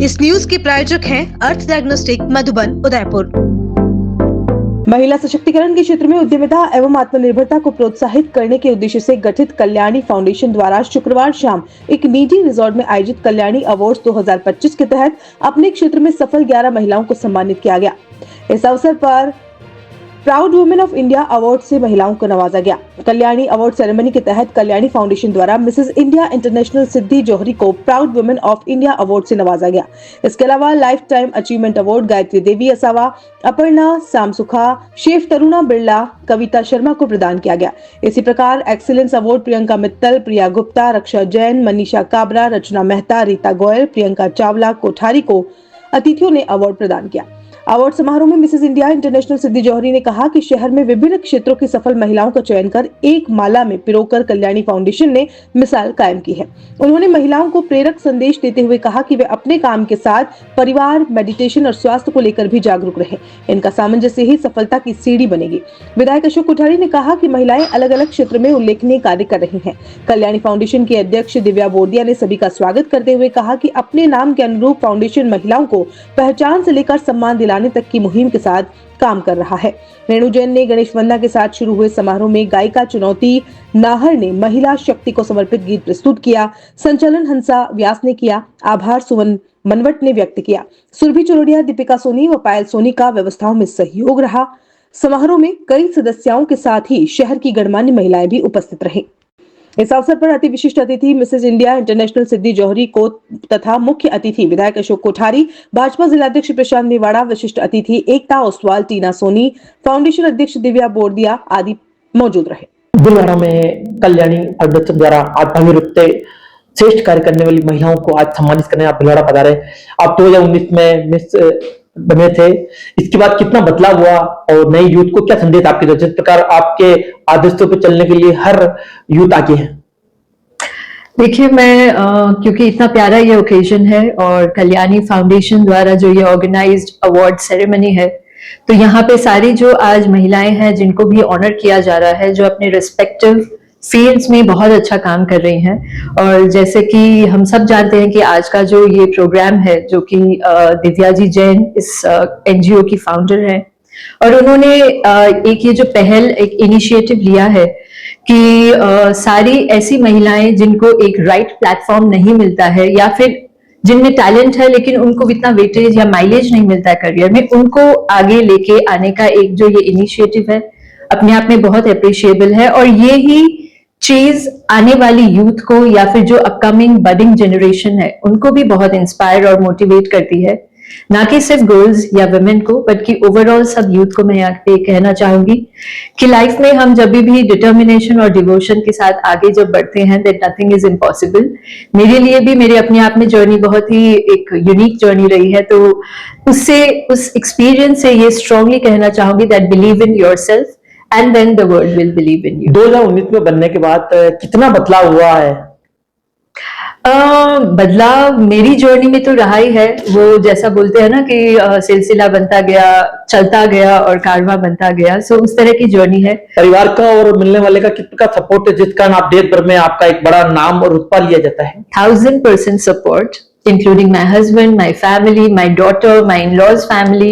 इस न्यूज के प्रायोजक हैं अर्थ डायग्नोस्टिक मधुबन उदयपुर। महिला सशक्तिकरण के क्षेत्र में उद्यमिता एवं आत्मनिर्भरता को प्रोत्साहित करने के उद्देश्य से गठित कल्याणी फाउंडेशन द्वारा शुक्रवार शाम एक निजी रिजॉर्ट में आयोजित कल्याणी अवार्ड्स 2025 के तहत अपने क्षेत्र में सफल 11 महिलाओं को सम्मानित किया गया। इस अवसर पर proud women of India award से महिलाओं को नवाजा गया। कल्याणी अवार्ड सेरेमनी के तहत कल्याणी फाउंडेशन द्वारा Mrs India international Siddhi Jauhari को proud women of India award से नवाजा गया। इसके अलावा life time achievement award Gayatri Devi Asawa, Aparna Samsukha, chef Taruna Birla, Kavita Sharma को प्रदान किया गया। इसी प्रकार एक्सीलेंस अवार्ड प्रियंका मित्तल, प्रिया गुप्ता, रक्षा जैन, मनीषा काबरा, रचना मेहता, रीता गोयल, प्रियंका चावला कोठारी को अतिथियों ने अवार्ड प्रदान किया। अवार्ड समारोह में मिसेस इंडिया इंटरनेशनल सिद्धि जौहरी ने कहा कि शहर में विभिन्न क्षेत्रों की सफल महिलाओं का चयन कर एक माला में पिरोकर कल्याणी फाउंडेशन ने मिसाल कायम की है। उन्होंने महिलाओं को प्रेरक संदेश देते हुए कहा कि वे अपने काम के साथ परिवार, मेडिटेशन और स्वास्थ्य को लेकर भी जागरूक रहें। इनका सामंजस्य ही सफलता की सीढ़ी बनेगी। विधायक अशोक कोठारी ने कहा कि महिलाएं अलग अलग क्षेत्र में उल्लेखनीय कार्य कर रही हैं। कल्याणी फाउंडेशन की अध्यक्ष दिव्या बोरदिया ने सभी का स्वागत करते हुए कहा कि अपने नाम के अनुरूप फाउंडेशन महिलाओं को पहचान से लेकर सम्मान दिलाने तक की मुहिम के साथ काम कर रहा है। रेणु जैन ने गणेश वंदना के साथ शुरू हुए समारोह में गायिका चुनौती नाहर ने महिला शक्ति को समर्पित गीत प्रस्तुत किया। संचालन हंसा व्यास ने किया। आभार सुमन मनवट ने व्यक्त किया। सुरभि चोरडिया, दीपिका सोनी व पायल सोनी का व्यवस्थाओं में सहयोग रहा। समारोह में कई सदस्यों के साथ ही शहर की गणमान्य महिलाएं भी उपस्थित रहीं। इस अवसर पर अति विशिष्ट अतिथि Mrs India international Siddhi Jauhari को तथा मुख्य अतिथि विधायक अशोक कोठारी, भाजपा जिलाध्यक्ष प्रशांत निवाड़ा, विशिष्ट अतिथि एकता ओसवाल, टीना सोनी, फाउंडेशन अध्यक्ष दिव्या बोरदिया आदि मौजूद रहे। भीलवाड़ा में कल्याणी फाउंडेशन द्वारा आत्मनिर्भर रूप से श्रेष्ठ कार्य करने वाली महिलाओं को आज सम्मानित करने आप भीलवाड़ा पधारे। आप 2019 में मिस बने थे, इसके बाद कितना बदलाव हुआ और नई यूथ को क्या संदेश आपके जिस प्रकार आपके आदर्शों पर चलने के लिए हर यूथ आगे है? देखिए, मैं क्योंकि इतना प्यारा ये ओकेजन है और कल्याणी फाउंडेशन द्वारा जो ये ऑर्गेनाइज्ड अवार्ड सेरेमनी है, तो यहाँ पे सारी जो आज महिलाएं हैं जिनको भी ऑनर किया जा रहा है, जो अपने रिस्पेक्टिव फील्ड्स में बहुत अच्छा काम कर रही हैं। और जैसे कि हम सब जानते हैं कि आज का जो ये प्रोग्राम है, जो कि दिव्या जी जैन इस एनजीओ की फाउंडर हैं, और उन्होंने एक ये जो पहल, एक इनिशिएटिव लिया है कि सारी ऐसी महिलाएं जिनको एक राइट प्लेटफॉर्म नहीं मिलता है या फिर जिनमें टैलेंट है लेकिन उनको इतना वेटेज या माइलेज नहीं मिलता है करियर में, उनको आगे लेके आने का एक जो ये इनिशिएटिव है अपने आप में बहुत अप्रिशिएबल है। और ये ही चीज आने वाली यूथ को या फिर जो अपकमिंग बडिंग जनरेशन है उनको भी बहुत इंस्पायर और मोटिवेट करती है, ना कि सिर्फ गर्ल्स या वुमेन को बल्कि ओवरऑल सब यूथ को। मैं यहाँ पे कहना चाहूंगी कि लाइफ में हम जब भी डिटर्मिनेशन और डिवोशन के साथ आगे जब बढ़ते हैं, दैट नथिंग इज इम्पॉसिबल। मेरे लिए भी मेरे अपने आप में जर्नी बहुत ही एक यूनिक जर्नी रही है, तो उससे, उस एक्सपीरियंस से ये स्ट्रांगली कहना चाहूंगी that believe in yourself and then the world will believe in you। 2019 में बनने के बाद कितना बदलाव हुआ है? बदलाव मेरी जर्नी में तो रहा ही है। वो जैसा बोलते हैं ना कि सिलसिला बनता गया, चलता गया और कारवां बनता गया। सो उस तरह की जर्नी है। परिवार का और मिलने वाले का कितना सपोर्ट है जिस कारण आप देश भर में आपका एक बड़ा नाम और रुतबा लिया जाता है? 1000% support, including my husband, my family, my daughter, my in-laws family,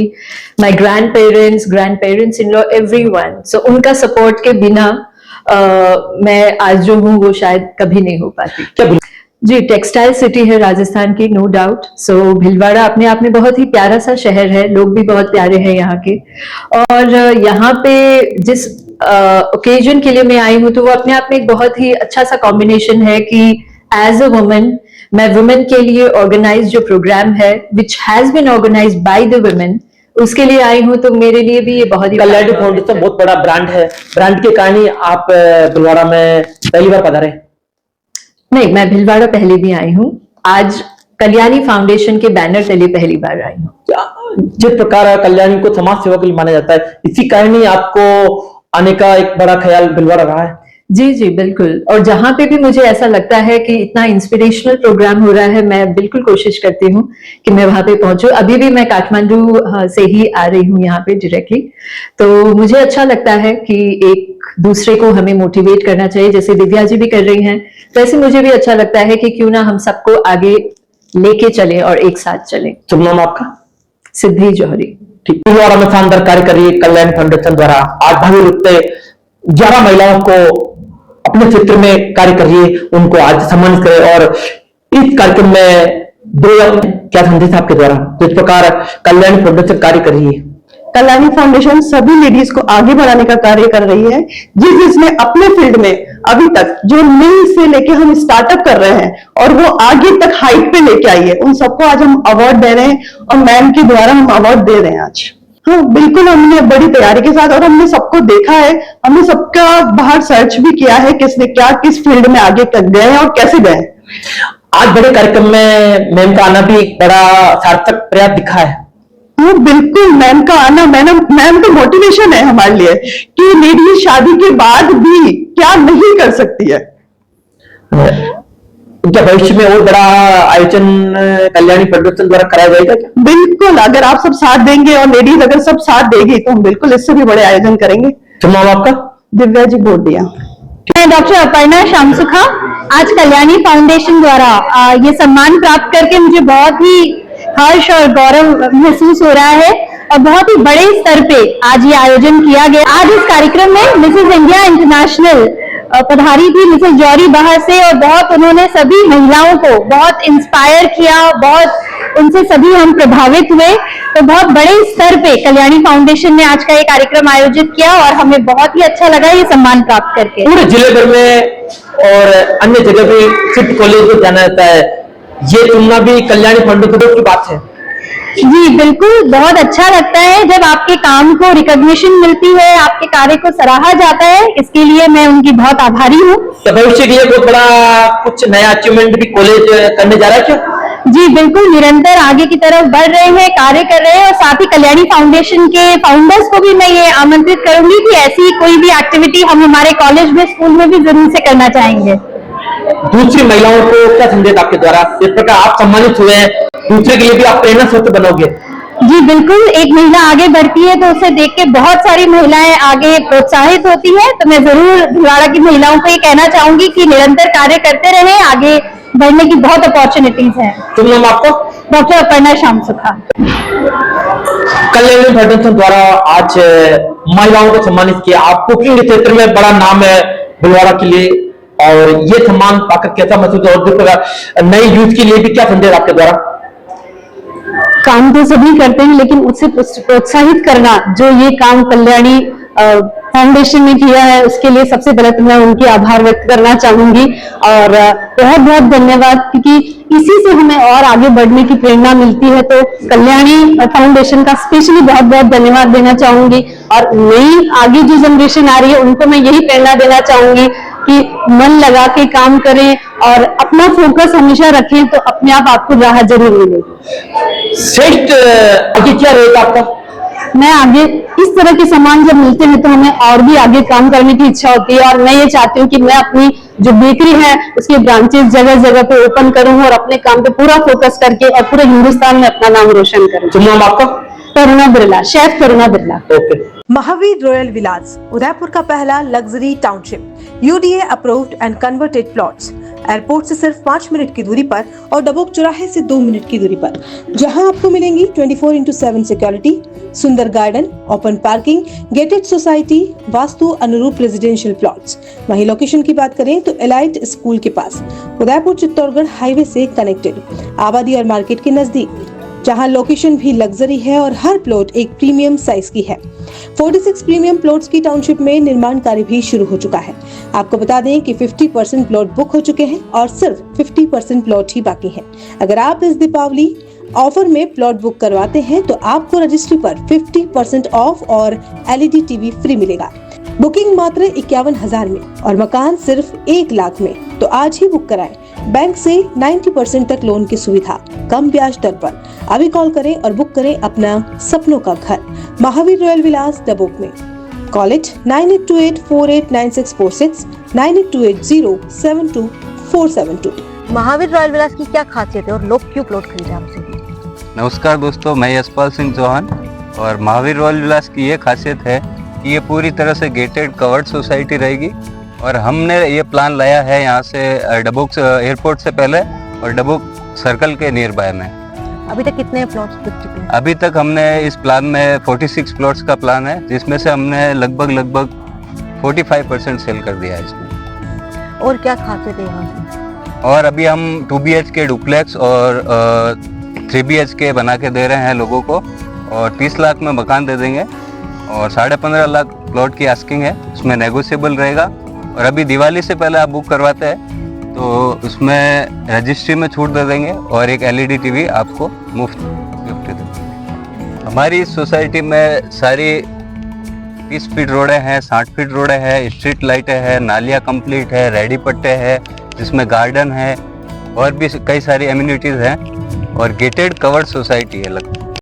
my grandparents-in-law, everyone. So उनका सपोर्ट के बिना मैं आज जो हूँ वो शायद कभी नहीं हो पाती। क्या जी, टेक्सटाइल सिटी है राजस्थान की, नो डाउट। सो भीलवाड़ा अपने आप में बहुत ही प्यारा सा शहर है, लोग भी बहुत प्यारे हैं यहाँ के। और यहाँ पे जिस ओकेजन के लिए मैं आई हूँ तो वो अपने आप में एक बहुत ही अच्छा सा कॉम्बिनेशन है कि एज अ वुमन मैं वुमेन के लिए ऑर्गेनाइज जो प्रोग्राम है which has been organised by the women, उसके लिए आई हूँ। तो मेरे लिए भी ये बहुत ही कल्याणी फाउंडेशन बहुत बड़ा ब्रांड है। ब्रांड के कारण ही आप भीलवाड़ा में पहली बार पधारे? नहीं, मैं भीलवाड़ा पहले भी आई हूँ। आज कल्याणी फाउंडेशन के बैनर तले पहली बार आई हूँ। जिस प्रकार कल्याणी को समाज सेवा के लिए माना जाता है, इसी कारण ही आपको आने का एक बड़ा ख्याल भीलवाड़ा रहा है? जी जी बिल्कुल। और जहां पे भी मुझे ऐसा लगता है कि इतना इंस्पिरेशनल प्रोग्राम हो रहा है, मैं बिल्कुल कोशिश करती हूँ कि मैं वहां पे पहुंचूं। अभी भी मैं काठमांडू से ही आ रही हूँ यहाँ पे डायरेक्टली। तो मुझे अच्छा लगता है कि एक दूसरे को हमें मोटिवेट करना चाहिए, जैसे दिव्या जी भी कर रही हैं, वैसे मुझे भी अच्छा लगता है कि क्यों ना हम सबको आगे लेके चले और एक साथ चले। शुभ नाम आपका? सिद्धि जौहरी। ठीक, भीलवाड़ा में शानदार कार्य कर रही है कल्याणी फाउंडेशन द्वारा। आज भावी रूप से 11 महिलाओं को अपने क्षेत्र में कार्य कर रही है, उनको आज सम्मानित करें। और इस कार्यक्रम में क्या संदेश है आपके द्वारा? तो इस प्रकार कल्याणी फाउंडेशन कार्य कर रही है। कल्याणी फाउंडेशन सभी लेडीज को आगे बढ़ाने का कार्य कर रही है। जिसने अपने फील्ड में अभी तक जो नींव से लेके हम स्टार्टअप कर रहे हैं और वो आगे तक हाइट पे लेके आई है, उन सबको आज हम अवार्ड दे रहे हैं और मैम के द्वारा हम अवार्ड दे रहे हैं आज। हाँ बिल्कुल, हमने बड़ी तैयारी के साथ और हमने सबको देखा है, हमने सबका बाहर सर्च भी किया है किसने क्या किस फील्ड में आगे तक गए हैं और कैसे गए। आज बड़े कार्यक्रम में मैम का आना भी एक बड़ा सार्थक प्रयास दिखा है। वो बिल्कुल, मैम का आना मैम का मोटिवेशन है हमारे लिए कि लेडी शादी के बाद भी क्या नहीं कर सकती है। क्या भविष्य में और बड़ा आयोजन कल्याणी फाउंडेशन द्वारा कराया जाएगा क्या? बिल्कुल, अगर आप सब साथ देंगे और लेडीज अगर सब साथ देगी तो हम बिल्कुल इससे भी बड़े आयोजन करेंगे। शुभ नाम आपका? दिव्या जी बोडिया। मैं डॉक्टर अपर्णा शामसुखा। आज कल्याणी फाउंडेशन द्वारा ये सम्मान प्राप्त करके मुझे बहुत ही हर्ष और गौरव महसूस हो रहा है और बहुत ही बड़े स्तर पे आज ये आयोजन किया गया। आज इस कार्यक्रम में मिसेस इंडिया इंटरनेशनल पधारी थी, मिसेस जौहरी बाहर से, और बहुत उन्होंने सभी महिलाओं को बहुत इंस्पायर किया, बहुत उनसे सभी हम प्रभावित हुए। तो बहुत बड़े स्तर पे कल्याणी फाउंडेशन ने आज का ये कार्यक्रम आयोजित किया और हमें बहुत ही अच्छा लगा ये सम्मान प्राप्त करके। पूरे जिले भर में और अन्य जगह भी सिर्फ कॉलेज में जाना जाता है, ये तुलना भी कल्याणी फाउंडेशन की बात है। जी बिल्कुल, बहुत अच्छा लगता है जब आपके काम को रिकॉग्निशन मिलती है, आपके कार्य को सराहा जाता है। इसके लिए मैं उनकी बहुत आभारी हूँ। तो भविष्य के लिए बहुत बड़ा कुछ नया अचीवमेंट भी कॉलेज करने जा रहा है क्या? जी बिल्कुल, निरंतर आगे की तरफ बढ़ रहे हैं, कार्य कर रहे हैं और साथ ही कल्याणी फाउंडेशन के फाउंडर्स को भी मैं ये आमंत्रित करूंगी कि ऐसी कोई भी एक्टिविटी हम हमारे कॉलेज में, स्कूल में भी जरूर से करना चाहेंगे। दूसरी महिलाओं को क्या संदेश आपके द्वारा? जिस प्रकार आप सम्मानित हुए हैं, दूसरे के लिए भी आप प्रेरणा स्रोत बनोगे। जी बिल्कुल, एक महिला आगे बढ़ती है तो उसे देख के बहुत सारी महिलाएं आगे प्रोत्साहित होती हैं। तो मैं जरूर भिलवाड़ा की महिलाओं को ये कहना चाहूंगी कि निरंतर कार्य करते रहें, आगे बढ़ने की बहुत अपॉर्चुनिटीज हैं। तुम नाम आपको? डॉक्टर अपर्णा शामसुखा। कल्याणी फाउंडेशन द्वारा आज महिलाओं को सम्मानित किया। आप कुकिंग के क्षेत्र में बड़ा नाम है भिलवाड़ा के लिए, और ये सम्मान पाकर कैसा महसूस है? और जिस प्रकार नई यूथ के लिए भी क्या संदेश आपके द्वारा? काम तो सभी करते हैं लेकिन उससे प्रोत्साहित करना, जो ये काम कल्याणी फाउंडेशन ने किया है, उसके लिए सबसे पहले तो मैं उनकी आभार व्यक्त करना चाहूंगी और बहुत बहुत धन्यवाद, क्योंकि इसी से हमें और आगे बढ़ने की प्रेरणा मिलती है। तो कल्याणी फाउंडेशन का स्पेशली बहुत बहुत धन्यवाद देना चाहूंगी। और नई आगे जो जनरेशन आ रही है उनको मैं यही प्रेरणा देना चाहूंगी कि मन लगा के काम करें और अपना फोकस हमेशा रखें, तो अपने आप आपको राह जरूर मिलेगी। श्रेष्ठ आगे क्या रहेगा आपका? मैं आगे इस तरह के सामान जब मिलते हैं तो हमें और भी आगे काम करने की इच्छा होती है और मैं ये चाहती हूँ कि मैं अपनी जो बेकरी है उसके ब्रांचेस जगह जगह पे ओपन करूँ और अपने काम पे पूरा फोकस करके और पूरे हिंदुस्तान में अपना नाम रोशन करूँ। तुम नाम आपका? करुणा बिरला, शेफ करुणा बिरला। ओके। महावीर रॉयल विलास, उदयपुर का पहला luxury township, UDA approved and converted plots, airport से सिर्फ 5 मिनट की दूरी पर और डबोक चौराहे से 2 मिनट की दूरी पर, जहां आपको मिलेंगी 24/7 सिक्योरिटी, सुंदर garden, open parking, gated society, vastu अनुरूप रेजिडेंशियल प्लॉट्स। वहीं लोकेशन की बात करें तो एलाइट स्कूल के पास, उदयपुर चित्तौड़गढ़ हाईवे से कनेक्टेड, आबादी और मार्केट के नजदीक, जहां लोकेशन भी लग्जरी है और हर प्लॉट एक प्रीमियम साइज की है। 46 प्रीमियम प्लॉट्स की टाउनशिप में निर्माण कार्य भी शुरू हो चुका है। आपको बता दें कि 50% प्लॉट बुक हो चुके हैं और सिर्फ 50% प्लॉट ही बाकी हैं। अगर आप इस दीपावली ऑफर में प्लॉट बुक करवाते हैं तो आपको रजिस्ट्री पर 50% ऑफ और LED टीवी फ्री मिलेगा। बुकिंग मात्र 51,000 में और मकान सिर्फ 1 लाख में। तो आज ही बुक कराएं। बैंक से 90% तक लोन की सुविधा, कम ब्याज दर पर। अभी कॉल करें और बुक करें अपना सपनों का घर। महावीर रॉयल विलास डबोक में। Call it 9828489646, 9828072472। महावीर रॉयल विलास की क्या खासियत है और लोग क्यों प्लॉट खरीदे हमसे? नमस्कार दोस्तों, मैं यशपाल सिंह चौहान। और महावीर रॉयल विलास की ये खासियत है कि ये पूरी तरह से गेटेड कवर्ड सोसाइटी रहेगी। और हमने ये प्लान लाया है यहाँ से डबोक एयरपोर्ट से पहले और डबोक सर्कल के नियर बाय में। अभी तक कितने प्लॉट्स बिक चुके हैं? अभी तक हमने इस प्लान में 46 प्लॉट्स का प्लान है, जिसमें से हमने लगभग 45% सेल कर दिया है इसमें। और क्या खासियत है यहाँ की? और अभी हम 2 BHK डुप्लेक्स और 3 BHK बना के दे रहे हैं लोगों को, और 30 लाख में मकान दे देंगे, और 15.5 लाख प्लॉट की आस्किंग है, उसमें नेगोशिएबल रहेगा। और अभी दिवाली से पहले आप बुक करवाते हैं तो उसमें रजिस्ट्री में छूट दे देंगे, और एक LED TV आपको मुफ्त गिफ्ट दे देंगे। हमारी इस सोसाइटी में सारी 30 फीट रोडें हैं, 60 फीट रोडें हैं, स्ट्रीट लाइटें हैं, नालियाँ कंप्लीट है, रेडी पट्टे हैं, जिसमें गार्डन है और भी कई सारी एम्यूनिटीज़ हैं, और गेटेड कवर्ड सोसाइटी है लगभग।